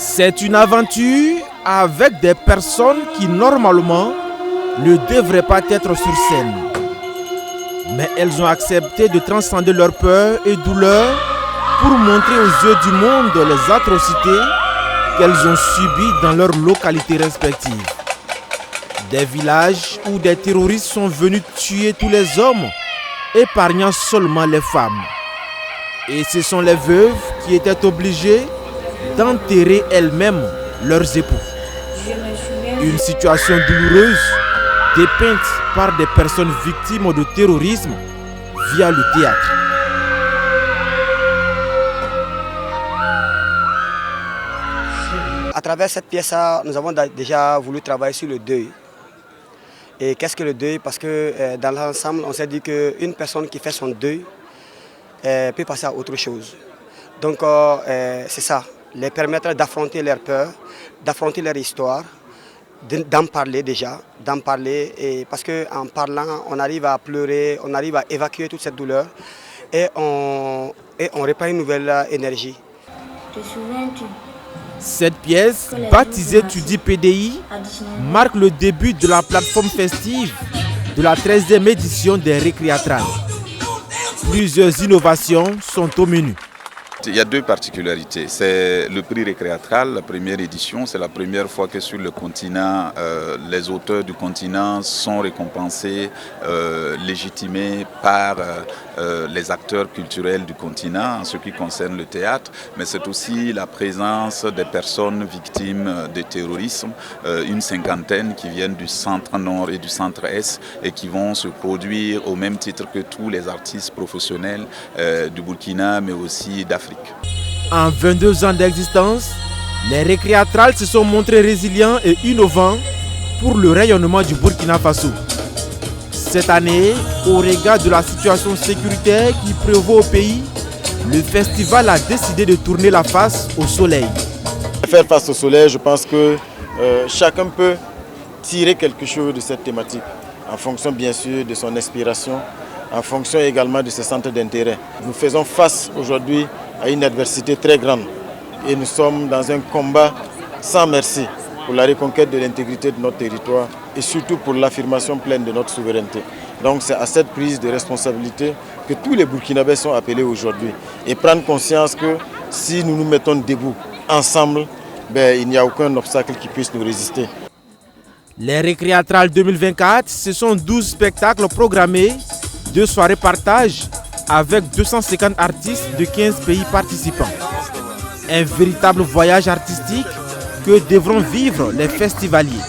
C'est une aventure avec des personnes qui normalement ne devraient pas être sur scène. Mais elles ont accepté de transcender leurs peurs et douleurs pour montrer aux yeux du monde les atrocités qu'elles ont subies dans leurs localités respectives. Des villages où des terroristes sont venus tuer tous les hommes, épargnant seulement les femmes. Et ce sont les veuves qui étaient obligées d'enterrer elles-mêmes leurs époux. Une situation douloureuse dépeinte par des personnes victimes de terrorisme via le théâtre. À travers cette pièce, nous avons déjà voulu travailler sur le deuil. Et qu'est-ce que le deuil? Parce que dans l'ensemble, on s'est dit qu'une personne qui fait son deuil peut passer à autre chose. Donc c'est ça, les permettre d'affronter leurs peurs, d'affronter leur histoire, d'en parler déjà, et parce qu'en parlant, on arrive à pleurer, on arrive à évacuer toute cette douleur et on répand une nouvelle énergie. Te souviens-tu? Cette pièce, baptisée Tu dis PDI, marque le début de la plateforme festive de la 13e édition des Récréatrales. Plusieurs innovations sont au menu. Il y a deux particularités. C'est le prix Récréatral, la première édition. C'est la première fois que sur le continent, les auteurs du continent sont récompensés, légitimés par les acteurs culturels du continent en ce qui concerne le théâtre. Mais c'est aussi la présence des personnes victimes de terrorisme, une cinquantaine qui viennent du centre nord et du centre est et qui vont se produire au même titre que tous les artistes professionnels du Burkina, mais aussi d'Afrique. En 22 ans d'existence, les Récréatrales se sont montrés résilients et innovants pour le rayonnement du Burkina Faso. Cette année, au regard de la situation sécuritaire qui prévaut au pays, le festival a décidé de tourner la face au soleil. Faire face au soleil, je pense que chacun peut tirer quelque chose de cette thématique, en fonction bien sûr de son inspiration, en fonction également de ses centres d'intérêt. Nous faisons face aujourd'hui à une adversité très grande et nous sommes dans un combat sans merci pour la reconquête de l'intégrité de notre territoire et surtout pour l'affirmation pleine de notre souveraineté. Donc c'est à cette prise de responsabilité que tous les Burkinabés sont appelés aujourd'hui et prendre conscience que si nous nous mettons debout ensemble, il n'y a aucun obstacle qui puisse nous résister. Les Récréatrales 2024, ce sont 12 spectacles programmés, 2 soirées partage avec 250 artistes de 15 pays participants. Un véritable voyage artistique que devront vivre les festivaliers.